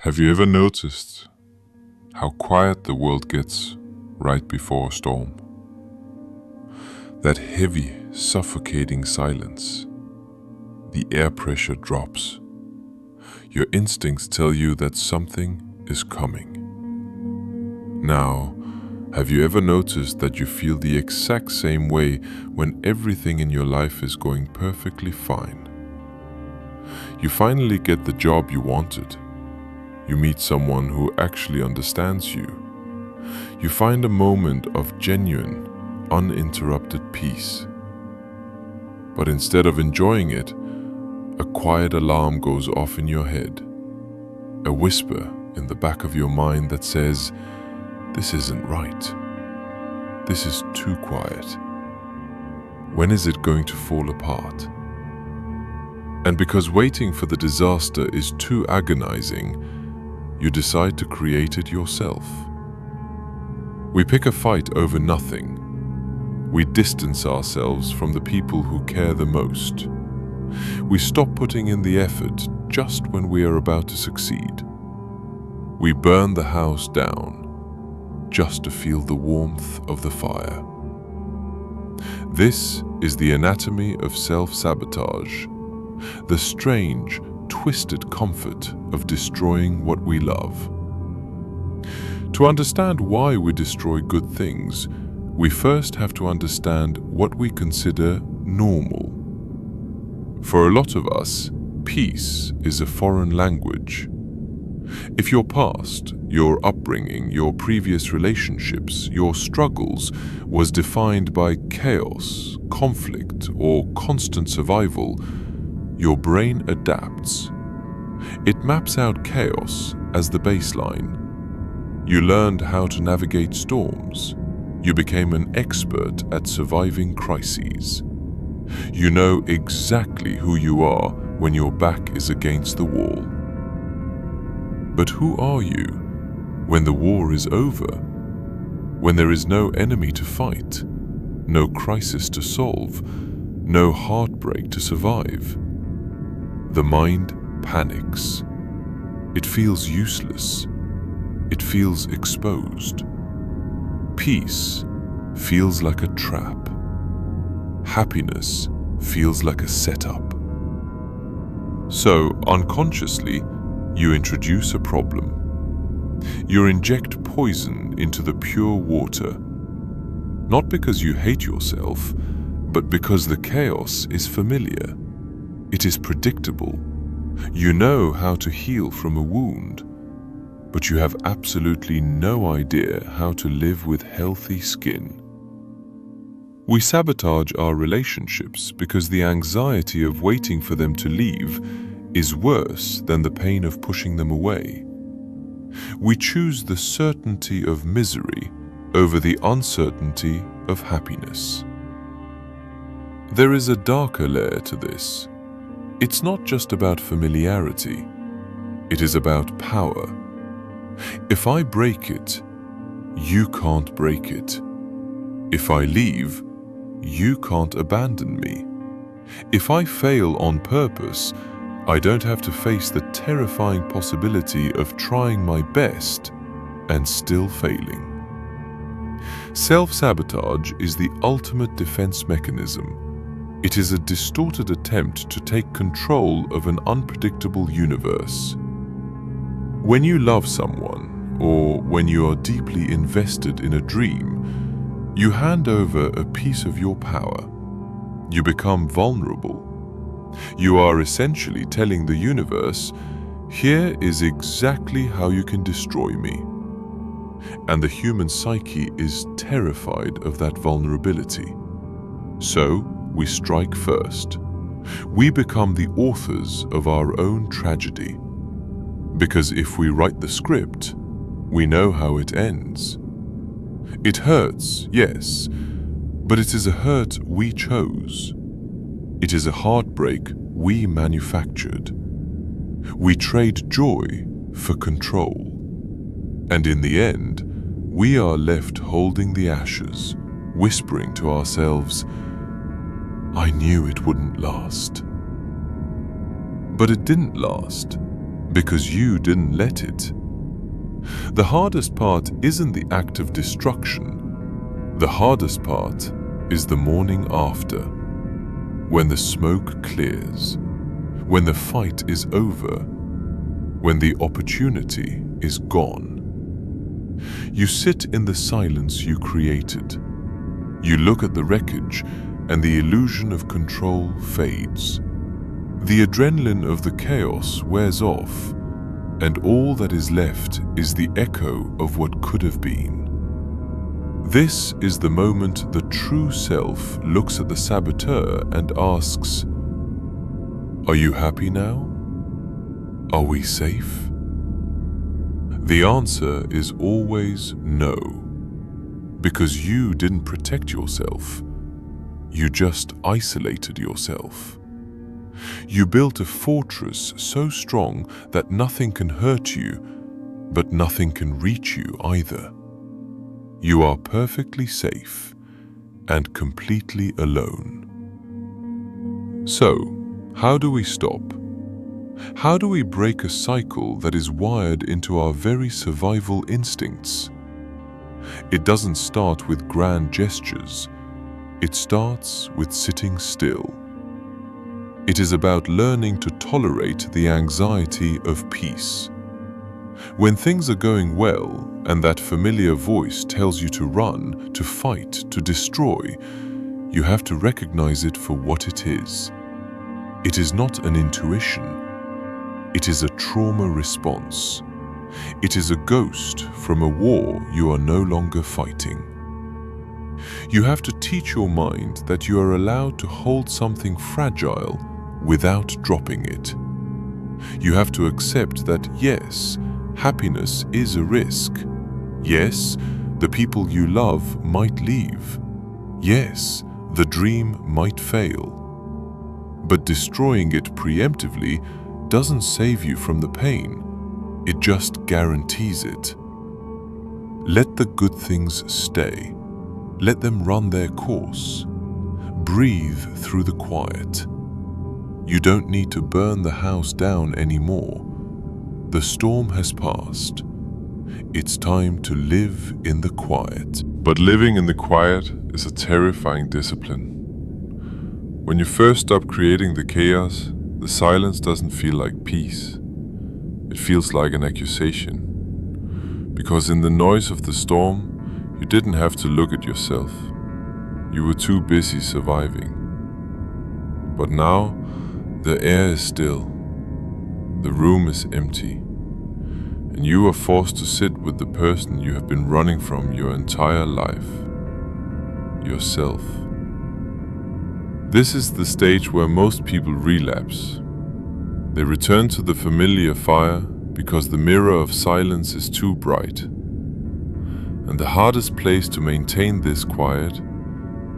Have you ever noticed how quiet the world gets right before a storm? That heavy, suffocating silence. The air pressure drops. Your instincts tell you that something is coming. Now, have you ever noticed that you feel the exact same way when everything in your life is going perfectly fine? You finally get the job you wanted. You meet someone who actually understands you. You find a moment of genuine, uninterrupted peace. But instead of enjoying it, a quiet alarm goes off in your head. A whisper in the back of your mind that says, "This isn't right. This is too quiet. When is it going to fall apart?" And because waiting for the disaster is too agonizing, you decide to create it yourself. We pick a fight over nothing. We distance ourselves from the people who care the most. We stop putting in the effort just when we are about to succeed. We burn the house down just to feel the warmth of the fire. This is the anatomy of self-sabotage, the strange, twisted comfort of destroying what we love. To understand why we destroy good things, we first have to understand what we consider normal. For a lot of us, peace is a foreign language. If your past, your upbringing, your previous relationships, your struggles was defined by chaos, conflict, or constant survival, your brain adapts. It maps out chaos as the baseline. You learned how to navigate storms. You became an expert at surviving crises. You know exactly who you are when your back is against the wall. But who are you when the war is over? When there is no enemy to fight, no crisis to solve, no heartbreak to survive? The mind panics. It feels useless. It feels exposed. Peace feels like a trap. Happiness feels like a setup. So, unconsciously, you introduce a problem. You inject poison into the pure water, not because you hate yourself, but because the chaos is familiar. It is predictable. You know how to heal from a wound, but you have absolutely no idea how to live with healthy skin. We sabotage our relationships because the anxiety of waiting for them to leave is worse than the pain of pushing them away. We choose the certainty of misery over the uncertainty of happiness. There is a darker layer to this. It's not just about familiarity. It is about power. If I break it, you can't break it. If I leave, you can't abandon me. If I fail on purpose, I don't have to face the terrifying possibility of trying my best and still failing. Self-sabotage is the ultimate defense mechanism. It is a distorted attempt to take control of an unpredictable universe. When you love someone, or when you are deeply invested in a dream, you hand over a piece of your power. You become vulnerable. You are essentially telling the universe, "Here is exactly how you can destroy me." And the human psyche is terrified of that vulnerability. So, we strike first. We become the authors of our own tragedy. Because if we write the script, we know how it ends. It hurts, yes, but it is a hurt we chose. It is a heartbreak we manufactured. We trade joy for control. And in the end, we are left holding the ashes, whispering to ourselves, "I knew it wouldn't last." But it didn't last. because you didn't let it. The hardest part isn't the act of destruction. The hardest part is the morning after, when the smoke clears, when the fight is over, when the opportunity is gone. You sit in the silence you created. You look at the wreckage, and the illusion of control fades. The adrenaline of the chaos wears off, and all that is left is the echo of what could have been. This is the moment the true self looks at the saboteur and asks, "Are you happy now? Are we safe?" The answer is always no, because you didn't protect yourself. You just isolated yourself. You built a fortress so strong that nothing can hurt you, but nothing can reach you either. You are perfectly safe and completely alone. So, how do we stop? How do we break a cycle that is wired into our very survival instincts? It doesn't start with grand gestures. It starts with sitting still. It is about learning to tolerate the anxiety of peace. When things are going well and that familiar voice tells you to run, to fight, to destroy, you have to recognize it for what it is. It is not an intuition. It is a trauma response. It is a ghost from a war you are no longer fighting. You have to teach your mind that you are allowed to hold something fragile without dropping it. You have to accept that yes, happiness is a risk. Yes, the people you love might leave. Yes, the dream might fail. But destroying it preemptively doesn't save you from the pain. It just guarantees it. Let the good things stay. Let them run their course. Breathe through the quiet. You don't need to burn the house down anymore. The storm has passed. It's time to live in the quiet. But living in the quiet is a terrifying discipline. When you first stop creating the chaos, the silence doesn't feel like peace. It feels like an accusation. Because in the noise of the storm, you didn't have to look at yourself. You were too busy surviving. But now, the air is still. The room is empty. And you are forced to sit with the person you have been running from your entire life. Yourself. This is the stage where most people relapse. They return to the familiar fire because the mirror of silence is too bright. And the hardest place to maintain this quiet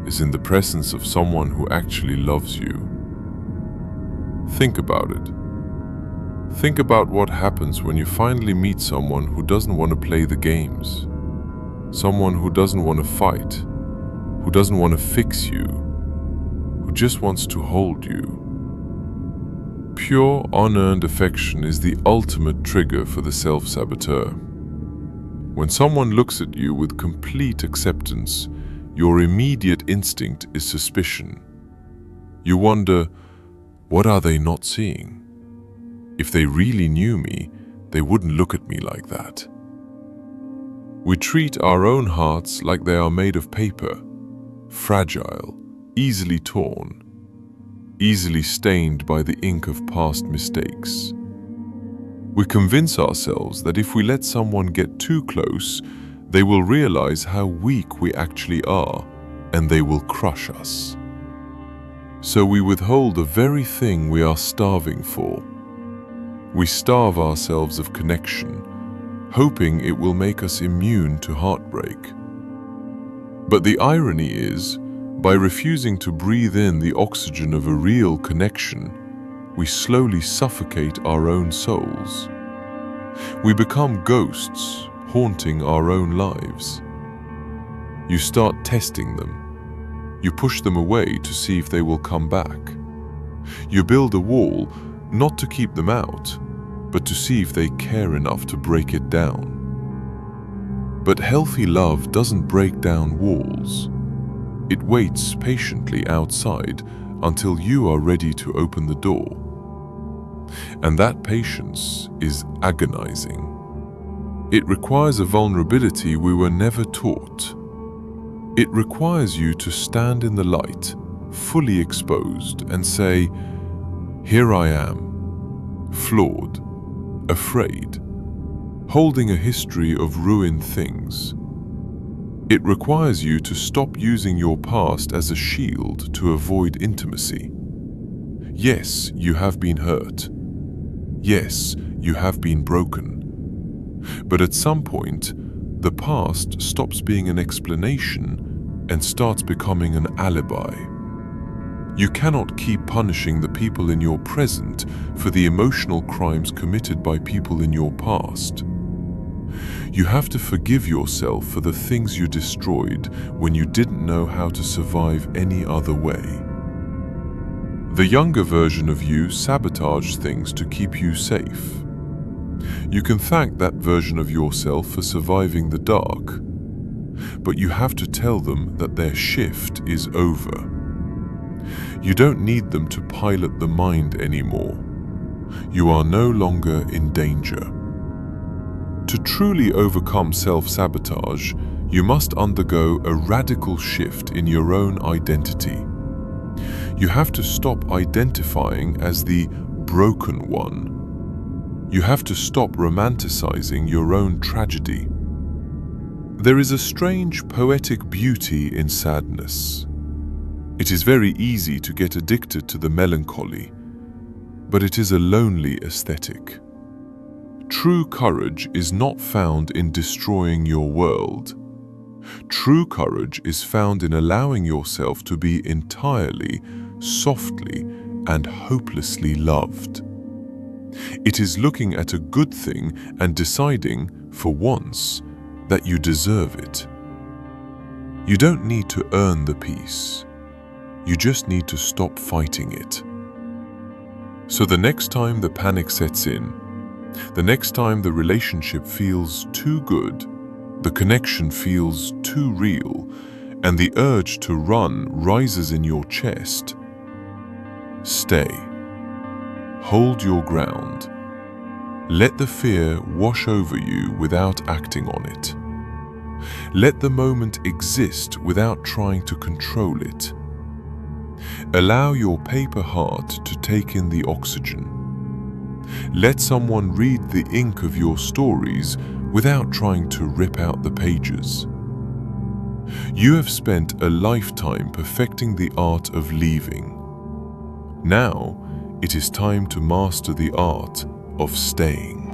is in the presence of someone who actually loves you. Think about it. Think about what happens when you finally meet someone who doesn't want to play the games. Someone who doesn't want to fight, who doesn't want to fix you, who just wants to hold you. Pure, unearned affection is the ultimate trigger for the self-saboteur. When someone looks at you with complete acceptance, your immediate instinct is suspicion. You wonder, what are they not seeing? If they really knew me, they wouldn't look at me like that. We treat our own hearts like they are made of paper, fragile, easily torn, easily stained by the ink of past mistakes. We convince ourselves that if we let someone get too close, they will realize how weak we actually are, and they will crush us. So we withhold the very thing we are starving for. We starve ourselves of connection, hoping it will make us immune to heartbreak. But the irony is, by refusing to breathe in the oxygen of a real connection, we slowly suffocate our own souls. We become ghosts, haunting our own lives. You start testing them. You push them away to see if they will come back. You build a wall, not to keep them out, but to see if they care enough to break it down. But healthy love doesn't break down walls. It waits patiently outside until you are ready to open the door. And that patience is agonizing. It requires a vulnerability we were never taught. It requires you to stand in the light, fully exposed, and say, "Here I am, flawed, afraid, holding a history of ruined things." It requires you to stop using your past as a shield to avoid intimacy. Yes, you have been hurt. Yes, you have been broken. But at some point, the past stops being an explanation and starts becoming an alibi. You cannot keep punishing the people in your present for the emotional crimes committed by people in your past. You have to forgive yourself for the things you destroyed when you didn't know how to survive any other way. The younger version of you sabotaged things to keep you safe. You can thank that version of yourself for surviving the dark, but you have to tell them that their shift is over. You don't need them to pilot the mind anymore. You are no longer in danger. To truly overcome self-sabotage, you must undergo a radical shift in your own identity. You have to stop identifying as the broken one. You have to stop romanticizing your own tragedy. There is a strange poetic beauty in sadness. It is very easy to get addicted to the melancholy, but it is a lonely aesthetic. True courage is not found in destroying your world. True courage is found in allowing yourself to be entirely, softly, and hopelessly loved. It is looking at a good thing and deciding, for once, that you deserve it. You don't need to earn the peace. You just need to stop fighting it. So the next time the panic sets in, the next time the relationship feels too good, the connection feels too real, and the urge to run rises in your chest, stay. Hold your ground. Let the fear wash over you without acting on it. Let the moment exist without trying to control it. Allow your paper heart to take in the oxygen. Let someone read the ink of your stories without trying to rip out the pages. You have spent a lifetime perfecting the art of leaving. Now, it is time to master the art of staying.